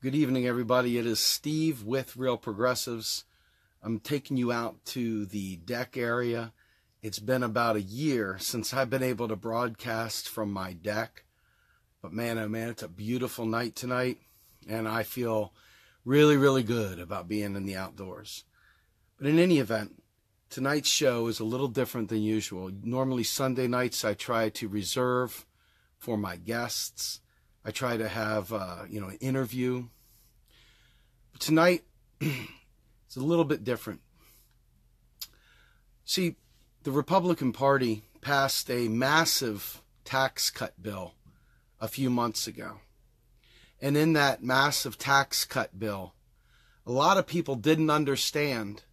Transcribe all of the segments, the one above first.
Good evening, everybody. It is Steve with Real Progressives. I'm taking you out to the deck area. It's been about a year since I've been able to broadcast from my deck. But man, oh man, it's a beautiful night tonight. And I feel really, really good about being in the outdoors. But in any event, tonight's show is a little different than usual. Normally Sunday nights I try to reserve for my guests. I try to have, an interview. But tonight, it's a little bit different. See, the Republican Party passed a massive tax cut bill a few months ago. And in that massive tax cut bill, a lot of people didn't understand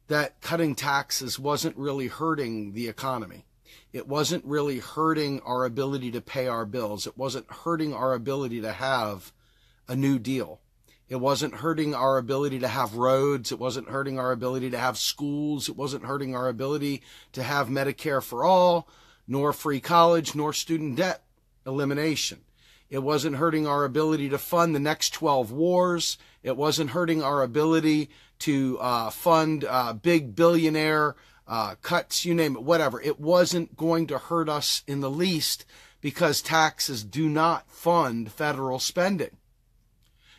that cutting taxes wasn't really hurting the economy. It wasn't really hurting our ability to pay our bills. It wasn't hurting our ability to have a New Deal. It wasn't hurting our ability to have roads. It wasn't hurting our ability to have schools. It wasn't hurting our ability to have Medicare for all, nor free college, nor student debt elimination. It wasn't hurting our ability to fund the next 12 wars. It wasn't hurting our ability to fund big billionaire cuts, you name it, whatever. It wasn't going to hurt us in the least because taxes do not fund federal spending.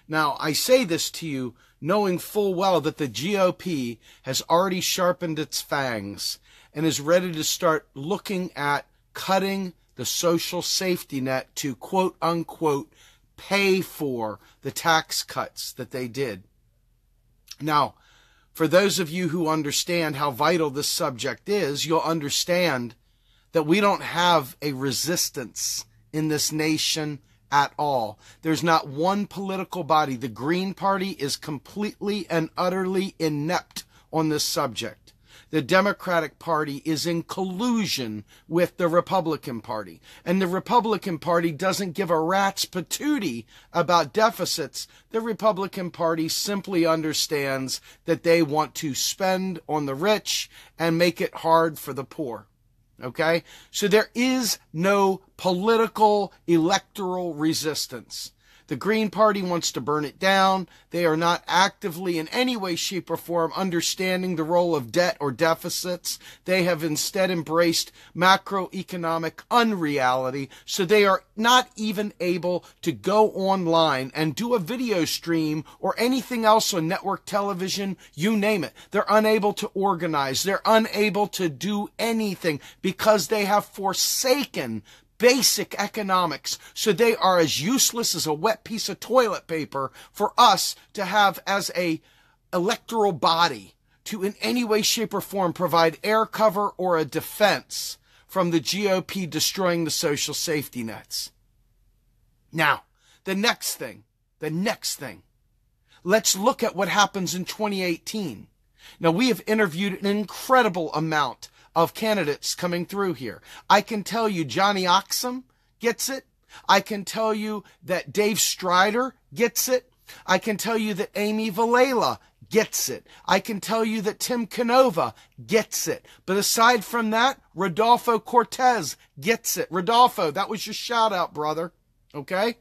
Now, I say this to you knowing full well that the GOP has already sharpened its fangs and is ready to start looking at cutting the social safety net to quote unquote pay for the tax cuts that they did. Now, for those of you who understand how vital this subject is, you'll understand that we don't have a resistance in this nation at all. There's not one political body. The Green Party is completely and utterly inept on this subject. The Democratic Party is in collusion with the Republican Party. And the Republican Party doesn't give a rat's patootie about deficits. The Republican Party simply understands that they want to spend on the rich and make it hard for the poor. Okay? So there is no political electoral resistance. The Green Party wants to burn it down. They are not actively in any way, shape, or form understanding the role of debt or deficits. They have instead embraced macroeconomic unreality, so they are not even able to go online and do a video stream or anything else on network television, you name it. They're unable to organize. They're unable to do anything because they have forsaken basic economics. So they are as useless as a wet piece of toilet paper for us to have as a electoral body to in any way, shape, or form provide air cover or a defense from the GOP destroying the social safety nets. Now, the next thing. Let's look at what happens in 2018. Now, we have interviewed an incredible amount of candidates coming through here. I can tell you Johnny Oxum gets it. I can tell you that Dave Strider gets it. I can tell you that Amy Vilela gets it. I can tell you that Tim Canova gets it. But aside from that, Rodolfo Cortez gets it. Rodolfo, that was your shout out, brother. Okay?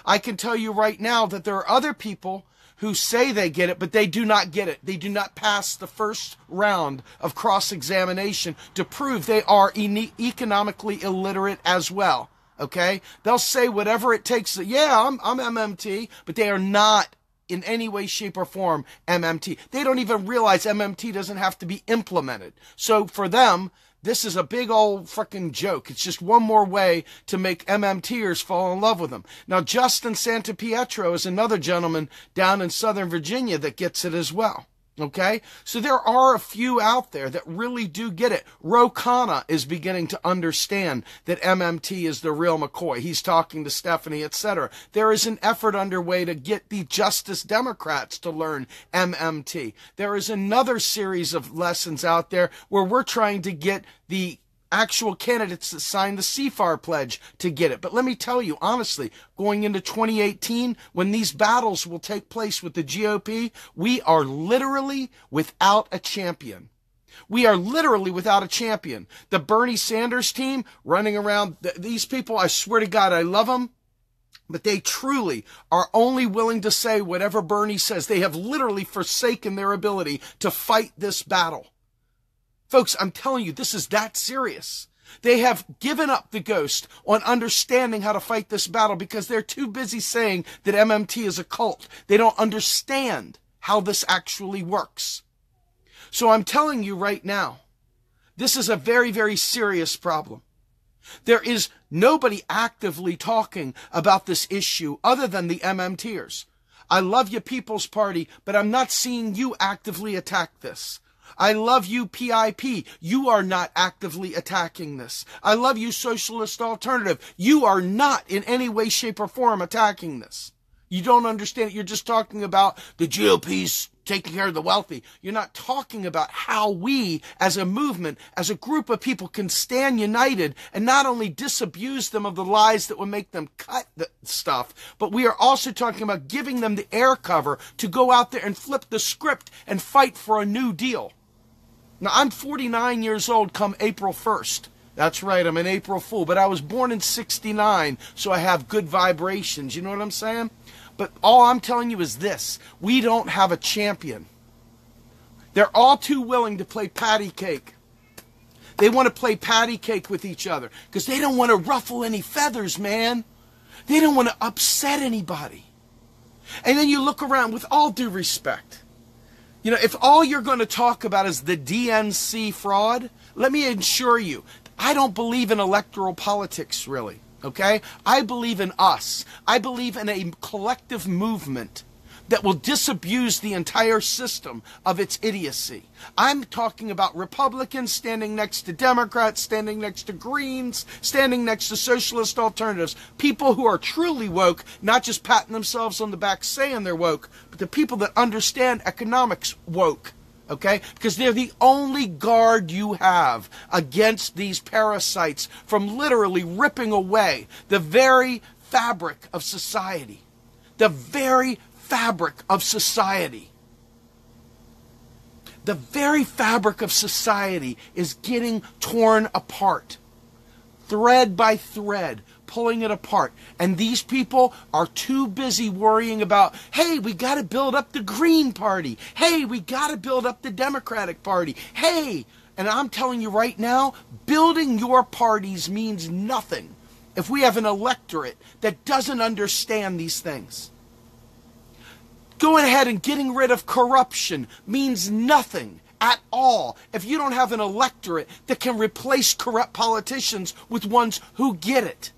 I can tell you right now that there are other people who say they get it, but they do not get it. They do not pass the first round of cross-examination to prove they are economically illiterate as well, okay? They'll say whatever it takes. Yeah, I'm MMT, but they are not in any way, shape, or form MMT. They don't even realize MMT doesn't have to be implemented. So for them, this is a big old frickin' joke. It's just one more way to make MMTers fall in love with them. Now, Justin Santapietro is another gentleman down in Southern Virginia that gets it as well. Okay? So there are a few out there that really do get it. Ro Khanna is beginning to understand that MMT is the real McCoy. He's talking to Stephanie, etc. There is an effort underway to get the Justice Democrats to learn MMT. There is another series of lessons out there where we're trying to get the actual candidates that signed the CFAR pledge to get it. But let me tell you, honestly, going into 2018, when these battles will take place with the GOP, we are literally without a champion. We are literally without a champion. The Bernie Sanders team running around, these people, I swear to God, I love them. But they truly are only willing to say whatever Bernie says. They have literally forsaken their ability to fight this battle. Folks, I'm telling you, this is that serious. They have given up the ghost on understanding how to fight this battle because they're too busy saying that MMT is a cult. They don't understand how this actually works. So I'm telling you right now, this is a very, very serious problem. There is nobody actively talking about this issue other than the MMTers. I love you, People's Party, but I'm not seeing you actively attack this. I love you, PIP. You are not actively attacking this. I love you, Socialist Alternative. You are not in any way, shape, or form attacking this. You don't understand it. You're just talking about the GOP's taking care of the wealthy. You're not talking about how we, as a movement, as a group of people, can stand united and not only disabuse them of the lies that will make them cut the stuff, but we are also talking about giving them the air cover to go out there and flip the script and fight for a new deal. Now, I'm 49 years old come April 1st. That's right, I'm an April Fool, but I was born in 69, so I have good vibrations. You know what I'm saying? But all I'm telling you is this. We don't have a champion. They're all too willing to play patty cake. They want to play patty cake with each other because they don't want to ruffle any feathers, man. They don't want to upset anybody. And then you look around, with all due respect. You know, if all you're going to talk about is the DNC fraud, let me assure you, I don't believe in electoral politics, really. Okay? I believe in us. I believe in a collective movement that will disabuse the entire system of its idiocy. I'm talking about Republicans standing next to Democrats, standing next to Greens, standing next to Socialist Alternatives. People who are truly woke, not just patting themselves on the back saying they're woke, but the people that understand economics woke. Okay? Because they're the only guard you have against these parasites from literally ripping away the very fabric of society. The very fabric of society. The very fabric of society is getting torn apart. Thread by thread, pulling it apart. And these people are too busy worrying about, hey, we got to build up the Green Party. Hey, we got to build up the Democratic Party. Hey, and I'm telling you right now, building your parties means nothing if we have an electorate that doesn't understand these things. Going ahead and getting rid of corruption means nothing at all if you don't have an electorate that can replace corrupt politicians with ones who get it.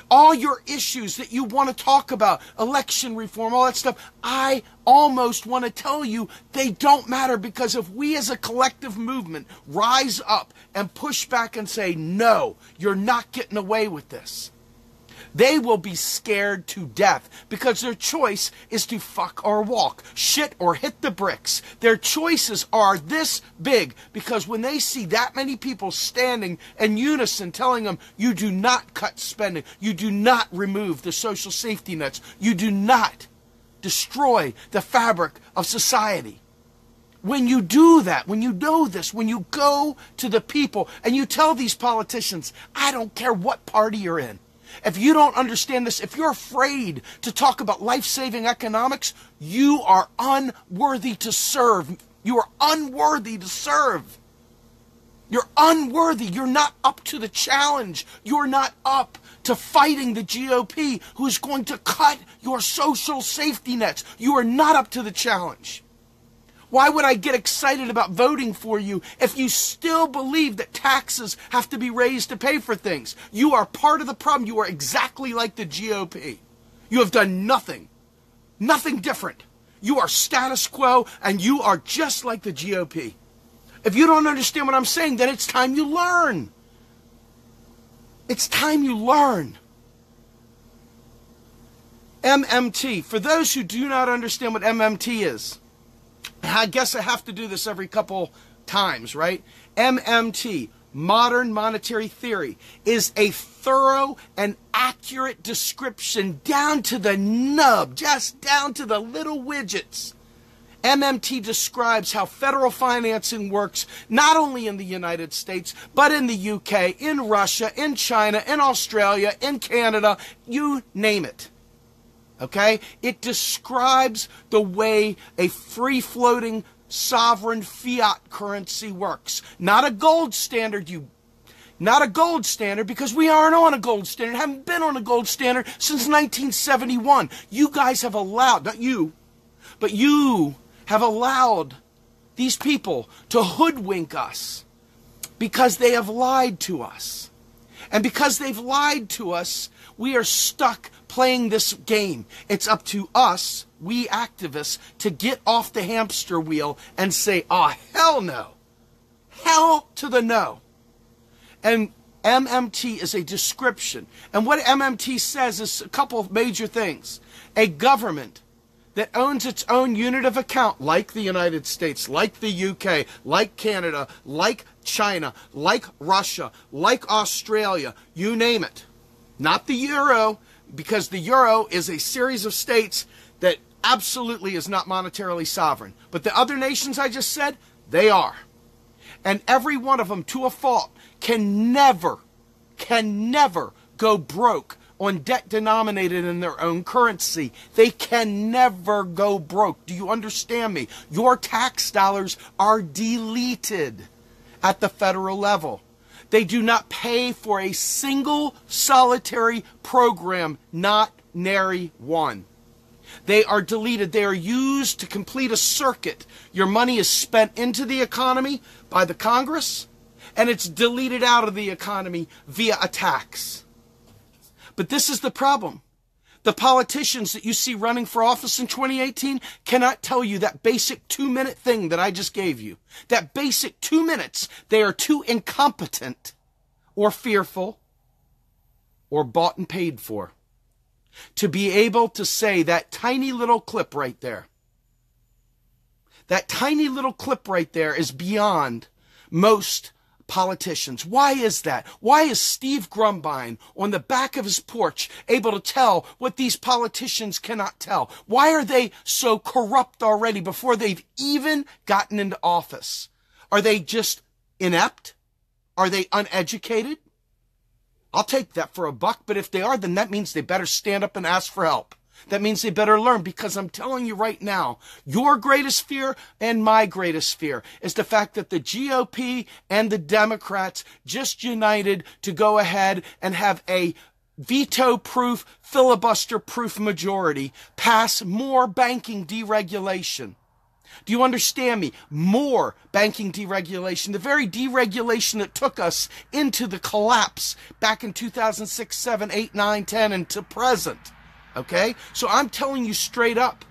All your issues that you want to talk about, election reform, all that stuff, I almost want to tell you they don't matter, because if we as a collective movement rise up and push back and say, no, you're not getting away with this, they will be scared to death, because their choice is to fuck or walk, shit or hit the bricks. Their choices are this big, because when they see that many people standing in unison telling them, you do not cut spending, you do not remove the social safety nets, you do not destroy the fabric of society. When you do that, when you know this, when you go to the people and you tell these politicians, I don't care what party you're in, if you don't understand this, if you're afraid to talk about life-saving economics, you are unworthy to serve. You are unworthy to serve. You're unworthy. You're not up to the challenge. You're not up to fighting the GOP, who's going to cut your social safety nets. You are not up to the challenge. Why would I get excited about voting for you if you still believe that taxes have to be raised to pay for things? You are part of the problem. You are exactly like the GOP. You have done nothing different. You are status quo, and you are just like the GOP. If you don't understand what I'm saying, then it's time you learn. It's time you learn. MMT. For those who do not understand what MMT is, I guess I have to do this every couple times, right? MMT, modern monetary theory, is a thorough and accurate description down to the nub, just down to the little widgets. MMT describes how federal financing works not only in the United States, but in the UK, in Russia, in China, in Australia, in Canada, you name it. Okay? It describes the way a free-floating sovereign fiat currency works. Not a gold standard, not a gold standard, because we aren't on a gold standard, haven't been on a gold standard since 1971. You guys have allowed, not you, but you have allowed these people to hoodwink us because they have lied to us. And because they've lied to us, we are stuck playing this game. It's up to us, we activists, to get off the hamster wheel and say, oh, hell no. Hell to the no. And MMT is a description. And what MMT says is a couple of major things. A government that owns its own unit of account, like the United States, like the UK, like Canada, like China, like Russia, like Australia, you name it. Not the euro, because the euro is a series of states that absolutely is not monetarily sovereign. But the other nations I just said, they are. And every one of them, to a fault, can never go broke on debt denominated in their own currency. They can never go broke. Do you understand me? Your tax dollars are deleted at the federal level. They do not pay for a single solitary program, not nary one. They are deleted. They are used to complete a circuit. Your money is spent into the economy by the Congress, and it's deleted out of the economy via a tax. But this is the problem. The politicians that you see running for office in 2018 cannot tell you that basic 2-minute thing that I just gave you. That basic 2 minutes. They are too incompetent or fearful or bought and paid for to be able to say that tiny little clip right there. That tiny little clip right there is beyond most politicians. Why is that? Why is Steve Grumbine on the back of his porch able to tell what these politicians cannot tell? Why are they so corrupt already before they've even gotten into office? Are they just inept? Are they uneducated? I'll take that for a buck, but if they are, then that means they better stand up and ask for help. That means they better learn, because I'm telling you right now, your greatest fear and my greatest fear is the fact that the GOP and the Democrats just united to go ahead and have a veto-proof, filibuster-proof majority pass more banking deregulation. Do you understand me? More banking deregulation. The very deregulation that took us into the collapse back in 2006, 7, 8, 9, 10, and to present. Okay? So I'm telling you straight up.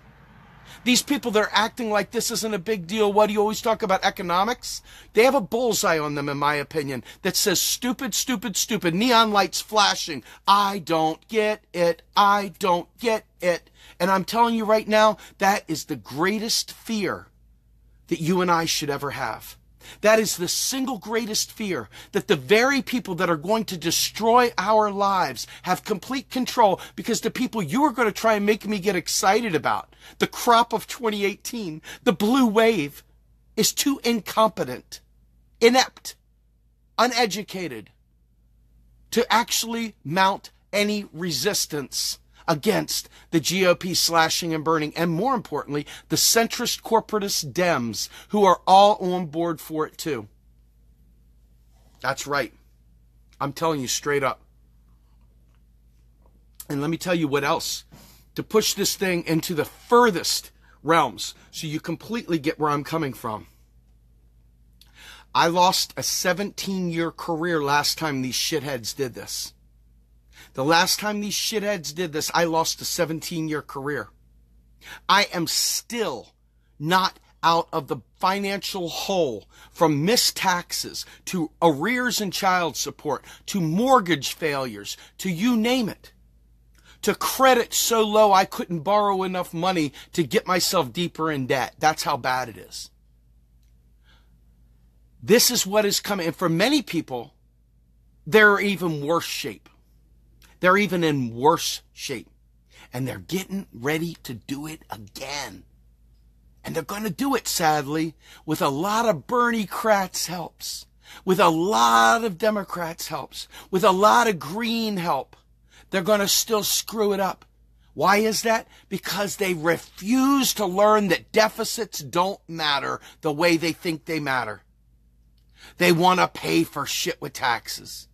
These people that are acting like this isn't a big deal. What do you always talk about economics? They have a bullseye on them, in my opinion, that says stupid, stupid, stupid. Neon lights flashing. I don't get it. I don't get it. And I'm telling you right now, that is the greatest fear that you and I should ever have. That is the single greatest fear, that the very people that are going to destroy our lives have complete control, because the people you are going to try and make me get excited about, the crop of 2018, the blue wave, is too incompetent, inept, uneducated to actually mount any resistance against the GOP slashing and burning, and more importantly, the centrist corporatist Dems who are all on board for it too. That's right. I'm telling you straight up. And let me tell you what else. To push this thing into the furthest realms so you completely get where I'm coming from. I lost a 17-year career last time these shitheads did this. The last time these shitheads did this, I lost a 17-year career. I am still not out of the financial hole, from missed taxes to arrears in child support to mortgage failures to you name it, to credit so low I couldn't borrow enough money to get myself deeper in debt. That's how bad it is. This is what is coming. And for many people, they're even worse shape. They're even in worse shape. And they're getting ready to do it again. And they're going to do it, sadly, with a lot of Bernie Kratz helps, with a lot of Democrats helps, with a lot of Green help. They're going to still screw it up Why is that? Because they refuse to learn that deficits don't matter the way they think they matter. They want to pay for shit with taxes.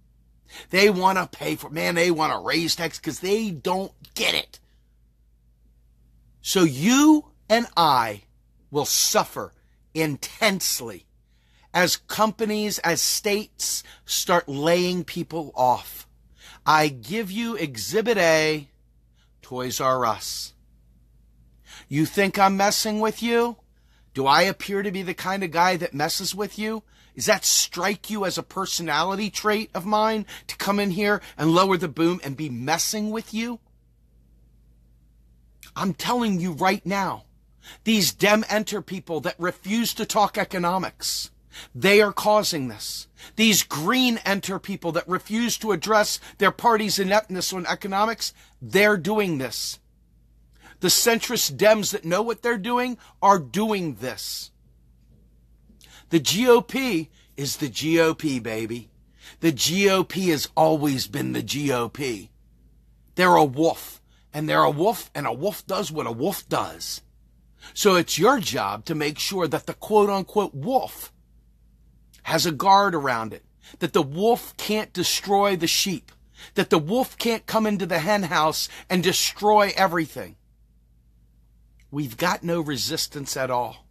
They want to they want to raise taxes because they don't get it. So you and I will suffer intensely as companies, as states start laying people off. I give you Exhibit A, Toys R Us. You think I'm messing with you? Do I appear to be the kind of guy that messes with you? Does that strike you as a personality trait of mine to come in here and lower the boom and be messing with you? I'm telling you right now, these Dem-Enter people that refuse to talk economics, they are causing this. These Green-Enter people that refuse to address their party's ineptness on economics, they're doing this. The centrist Dems that know what they're doing are doing this. The GOP is the GOP, baby. The GOP has always been the GOP. They're a wolf, and a wolf does what a wolf does. So it's your job to make sure that the quote-unquote wolf has a guard around it, that the wolf can't destroy the sheep, that the wolf can't come into the hen house and destroy everything. We've got no resistance at all.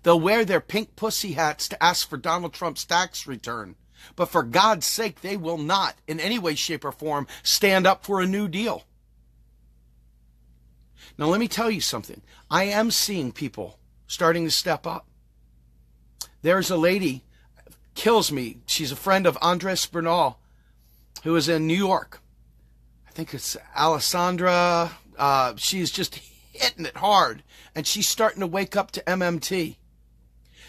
They'll wear their pink pussy hats to ask for Donald Trump's tax return, but for God's sake, they will not, in any way, shape, or form, stand up for a New Deal. Now, let me tell you something. I am seeing people starting to step up. There's a lady, kills me. She's a friend of Andres Bernal, who is in New York. I think it's Alessandra. She's just hitting it hard, and she's starting to wake up to MMT.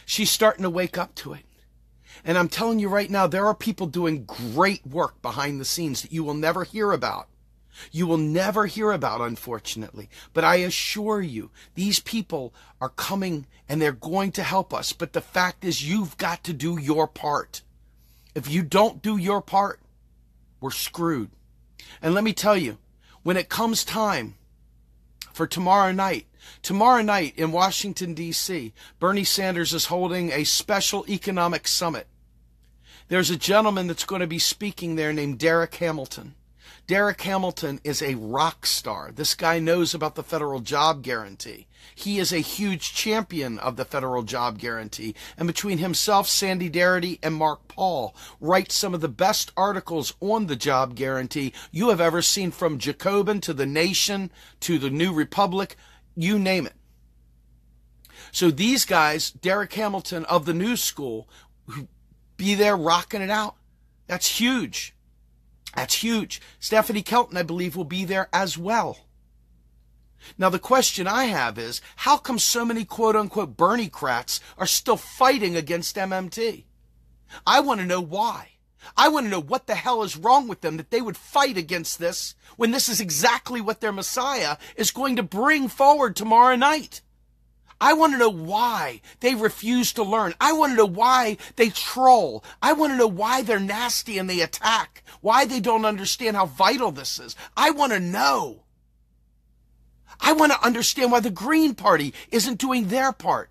She's starting to wake up to it. And I'm telling you right now, there are people doing great work behind the scenes that you will never hear about. You will never hear about, unfortunately. But I assure you, these people are coming and they're going to help us. But the fact is, you've got to do your part. If you don't do your part, we're screwed. And let me tell you, when it comes time for tomorrow night in Washington, D.C., Bernie Sanders is holding a special economic summit. There's a gentleman that's going to be speaking there named Derek Hamilton. Derek Hamilton is a rock star. This guy knows about the federal job guarantee. He is a huge champion of the federal job guarantee. And between himself, Sandy Darity, and Mark Paul, writes some of the best articles on the job guarantee you have ever seen, from Jacobin to The Nation to the New Republic, you name it. So these guys, Derek Hamilton of the New School, be there rocking it out. That's huge. That's huge. Stephanie Kelton, I believe, will be there as well. Now, the question I have is, how come so many quote-unquote Bernie-crats are still fighting against MMT? I want to know why. I want to know what the hell is wrong with them that they would fight against this when this is exactly what their Messiah is going to bring forward tomorrow night. I want to know why they refuse to learn. I want to know why they troll. I want to know why they're nasty and they attack. Why they don't understand how vital this is. I want to know. I want to understand why the Green Party isn't doing their part.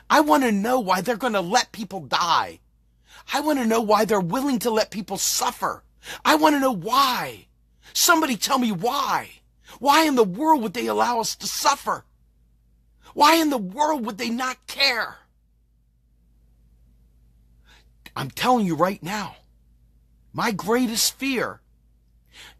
I want to know why they're going to let people die. I want to know why they're willing to let people suffer. I want to know why. Somebody tell me why. Why in the world would they allow us to suffer? Why in the world would they not care? I'm telling you right now, my greatest fear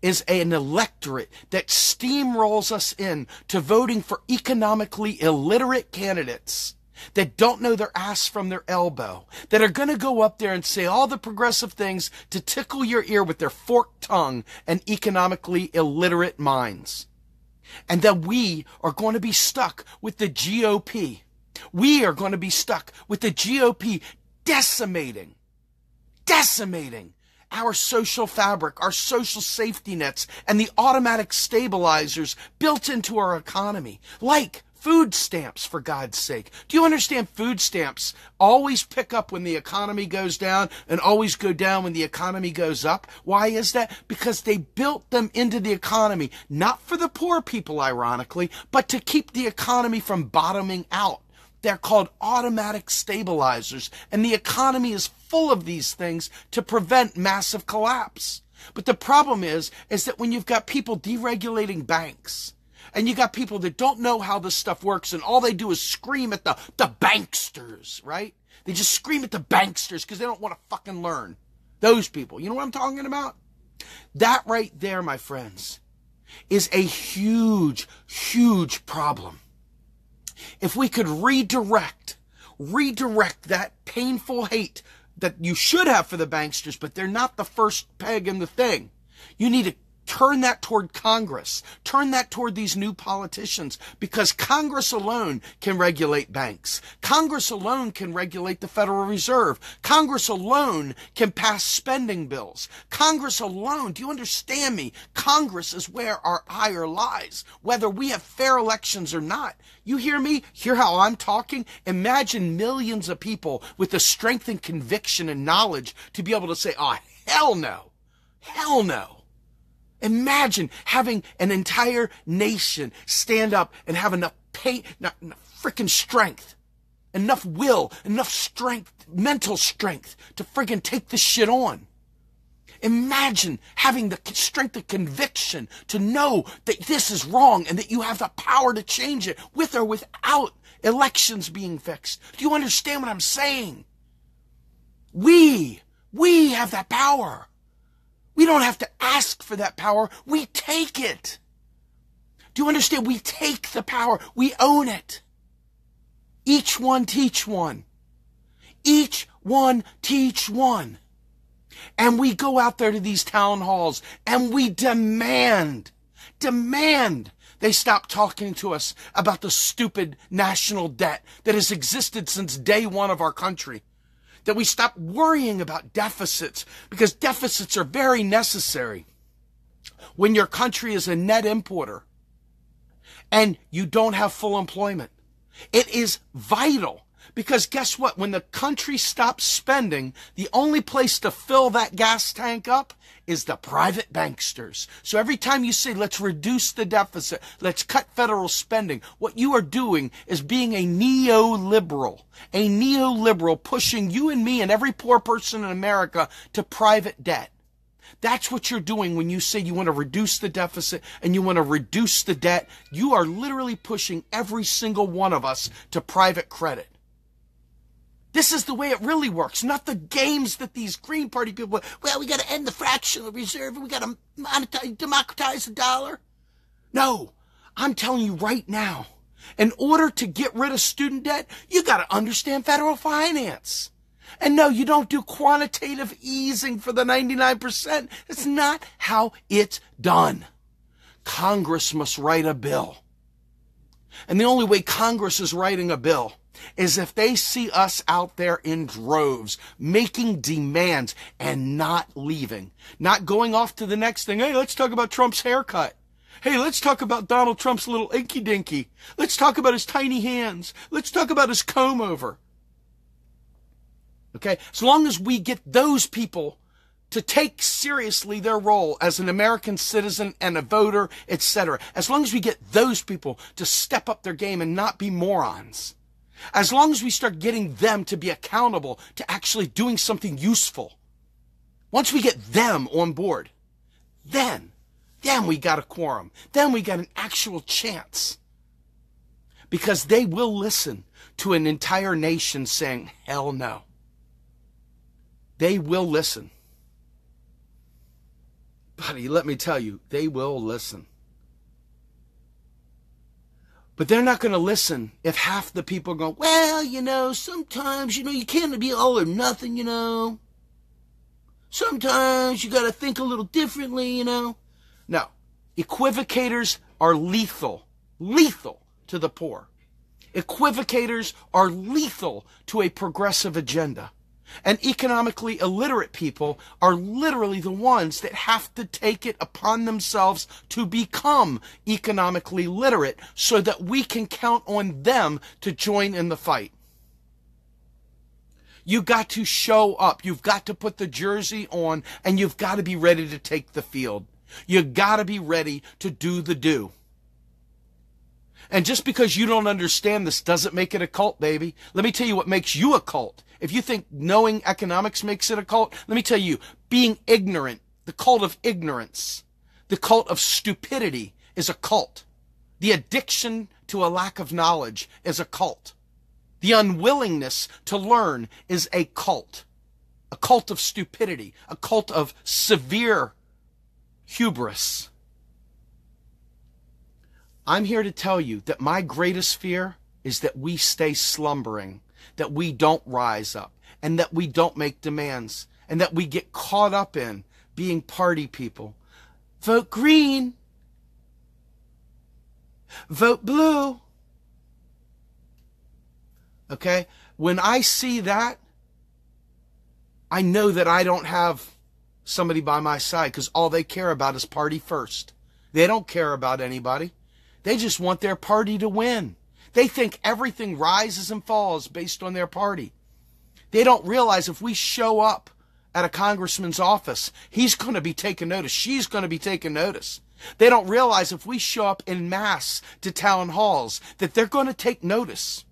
is an electorate that steamrolls us in to voting for economically illiterate candidates that don't know their ass from their elbow, that are going to go up there and say all the progressive things to tickle your ear with their forked tongue and economically illiterate minds. And that we are going to be stuck with the GOP. We are going to be stuck with the GOP decimating our social fabric, our social safety nets, and the automatic stabilizers built into our economy. Like, Food stamps, for God's sake. Do you understand food stamps always pick up when the economy goes down and always go down when the economy goes up? Why is that? Because they built them into the economy, not for the poor people, ironically, but to keep the economy from bottoming out. They're called automatic stabilizers, and the economy is full of these things to prevent massive collapse. But the problem is that when you've got people deregulating banks, and you got people that don't know how this stuff works, and all they do is scream at the banksters, right? They just scream at the banksters because they don't want to fucking learn. Those people. You know what I'm talking about? That right there, my friends, is a huge, huge problem. If we could redirect that painful hate that you should have for the banksters, but they're not the first peg in the thing. You need to turn that toward Congress. Turn that toward these new politicians, because Congress alone can regulate banks. Congress alone can regulate the Federal Reserve. Congress alone can pass spending bills. Congress alone, do you understand me? Congress is where our ire lies, whether we have fair elections or not. You hear me? Hear how I'm talking? Imagine millions of people with the strength and conviction and knowledge to be able to say, oh, hell no. Hell no. Imagine having an entire nation stand up and have enough freaking strength, enough will, enough strength, mental strength to friggin' take this shit on. Imagine having the strength of conviction to know that this is wrong and that you have the power to change it with or without elections being fixed. Do you understand what I'm saying? We have that power. We don't have to ask for that power. We take it. Do you understand? We take the power. We own it. Each one teach one. Each one teach one. And we go out there to these town halls and we demand they stop talking to us about the stupid national debt that has existed since day one of our country. That we stop worrying about deficits, because deficits are very necessary when your country is a net importer and you don't have full employment. It is vital, because guess what? When the country stops spending, the only place to fill that gas tank up is the private banksters. So every time you say, let's reduce the deficit, let's cut federal spending, what you are doing is being a neoliberal pushing you and me and every poor person in America to private debt. That's what you're doing when you say you want to reduce the deficit and you want to reduce the debt. You are literally pushing every single one of us to private credit. This is the way it really works, not the games that these Green Party people, well, we got to end the fractional reserve and we got to democratize the dollar. No, I'm telling you right now, in order to get rid of student debt, you got to understand federal finance. And no, you don't do quantitative easing for the 99%. It's not how it's done. Congress must write a bill. And the only way Congress is writing a bill is if they see us out there in droves, making demands and not leaving, not going off to the next thing. Hey, let's talk about Trump's haircut. Hey, let's talk about Donald Trump's little inky dinky. Let's talk about his tiny hands. Let's talk about his comb over. Okay, as long as we get those people to take seriously their role as an American citizen and a voter, etc., as long as we get those people to step up their game and not be morons, as long as we start getting them to be accountable to actually doing something useful, once we get them on board, then we got a quorum. Then we got an actual chance. Because they will listen to an entire nation saying, hell no. They will listen. Buddy, let me tell you, they will listen. But they're not going to listen if half the people go, well, sometimes, you can't be all or nothing, Sometimes you got to think a little differently, No. Equivocators are lethal to the poor. Equivocators are lethal to a progressive agenda. And economically illiterate people are literally the ones that have to take it upon themselves to become economically literate so that we can count on them to join in the fight. You've got to show up. You've got to put the jersey on, and you've got to be ready to take the field. You've got to be ready to do the do. And just because you don't understand this doesn't make it a cult, baby. Let me tell you what makes you a cult. If you think knowing economics makes it a cult, let me tell you, being ignorant, the cult of ignorance, the cult of stupidity is a cult. The addiction to a lack of knowledge is a cult. The unwillingness to learn is a cult of stupidity, a cult of severe hubris. I'm here to tell you that my greatest fear is that we stay slumbering, that we don't rise up, and that we don't make demands, and that we get caught up in being party people. Vote green. Vote blue. Okay? When I see that, I know that I don't have somebody by my side because all they care about is party first. They don't care about anybody. They just want their party to win. They think everything rises and falls based on their party. They don't realize if we show up at a congressman's office, he's going to be taking notice. She's going to be taking notice. They don't realize if we show up en masse to town halls that they're going to take notice.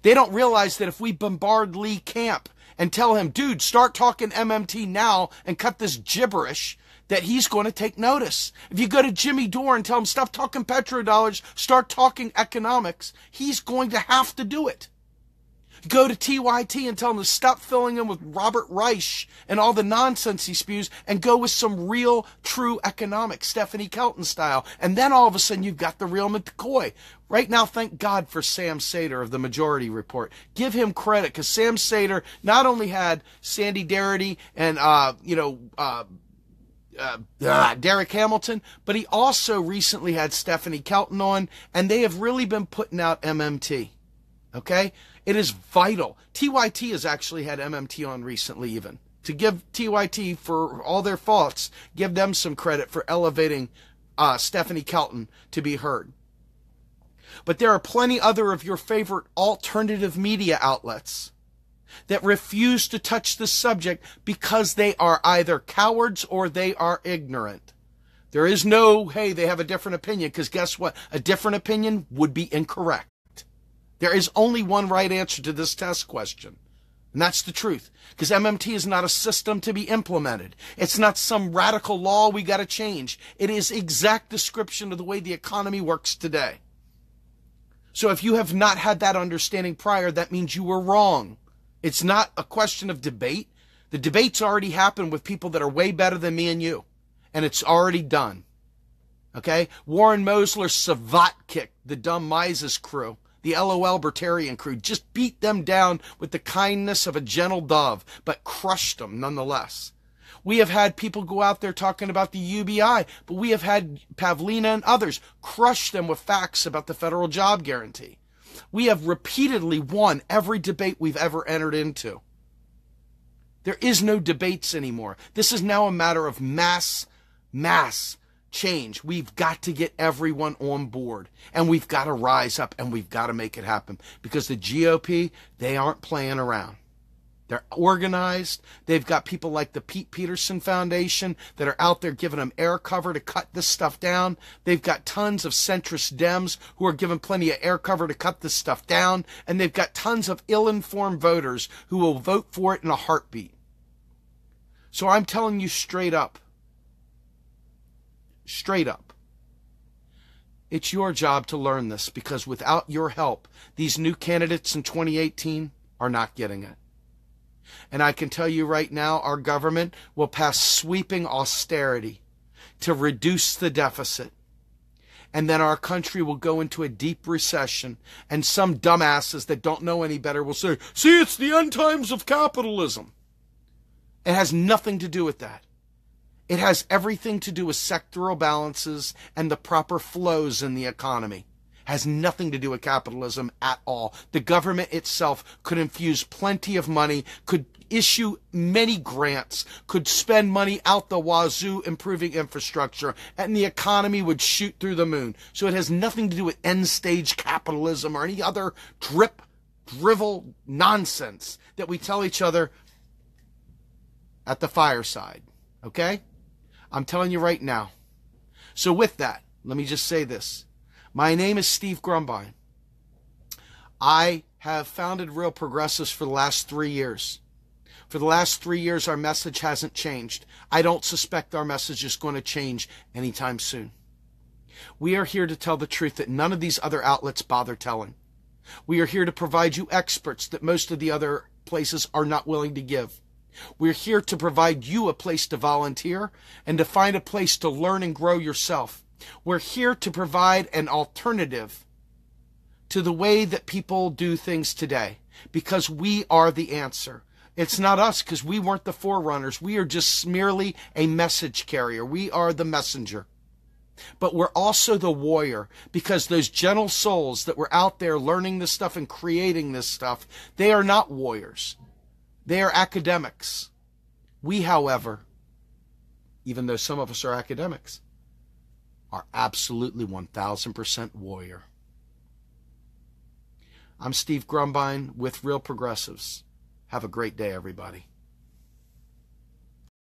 They don't realize that if we bombard Lee Camp and tell him, dude, start talking MMT now and cut this gibberish, that he's going to take notice. If you go to Jimmy Dore and tell him, stop talking petrodollars, start talking economics, he's going to have to do it. Go to TYT and tell him to stop filling in with Robert Reich and all the nonsense he spews and go with some real, true economics, Stephanie Kelton style. And then all of a sudden you've got the real McCoy. Right now, thank God for Sam Sater of the Majority Report. Give him credit because Sam Sater not only had Sandy Darity and, Derek Hamilton, but he also recently had Stephanie Kelton on, and they have really been putting out MMT. Okay? It is vital. TYT has actually had MMT on recently even. To give TYT, for all their faults, give them some credit for elevating Stephanie Kelton to be heard. But there are plenty other of your favorite alternative media outlets that refuse to touch the subject because they are either cowards or they are ignorant. There is no, hey, they have a different opinion, because guess what? A different opinion would be incorrect. There is only one right answer to this test question, and that's the truth, because MMT is not a system to be implemented. It's not some radical law we got to change. It is exact description of the way the economy works today. So if you have not had that understanding prior, that means you were wrong. It's not a question of debate. The debate's already happened with people that are way better than me and you, and it's already done. Okay? Warren Mosler savat kicked the dumb Mises crew, the LOL Libertarian crew, just beat them down with the kindness of a gentle dove, but crushed them nonetheless. We have had people go out there talking about the UBI, but we have had Pavlina and others crush them with facts about the federal job guarantee. We have repeatedly won every debate we've ever entered into. There is no debates anymore. This is now a matter of mass change. We've got to get everyone on board, and we've got to rise up, and we've got to make it happen, because the GOP, they aren't playing around. They're organized. They've got people like the Pete Peterson Foundation that are out there giving them air cover to cut this stuff down. They've got tons of centrist Dems who are given plenty of air cover to cut this stuff down. And they've got tons of ill-informed voters who will vote for it in a heartbeat. So I'm telling you straight up, it's your job to learn this, because without your help, these new candidates in 2018 are not getting it. And I can tell you right now, our government will pass sweeping austerity to reduce the deficit. And then our country will go into a deep recession. And some dumbasses that don't know any better will say, see, it's the end times of capitalism. It has nothing to do with that. It has everything to do with sectoral balances and the proper flows in the economy. Has nothing to do with capitalism at all. The government itself could infuse plenty of money, could issue many grants, could spend money out the wazoo improving infrastructure, and the economy would shoot through the moon. So it has nothing to do with end-stage capitalism or any other drivel nonsense that we tell each other at the fireside. Okay? I'm telling you right now. So with that, let me just say this. My name is Steve Grumbine. I have founded Real Progressives for the last 3 years. For the last 3 years, our message hasn't changed. I don't suspect our message is going to change anytime soon. We are here to tell the truth that none of these other outlets bother telling. We are here to provide you experts that most of the other places are not willing to give. We're here to provide you a place to volunteer and to find a place to learn and grow yourself. We're here to provide an alternative to the way that people do things today, because we are the answer. It's not us, because we weren't the forerunners. We are just merely a message carrier. We are the messenger. But we're also the warrior, because those gentle souls that were out there learning this stuff and creating this stuff, they are not warriors. They are academics. We, however, even though some of us are academics, are absolutely 1000% warrior. I'm Steve Grumbine with Real Progressives. Have a great day, everybody.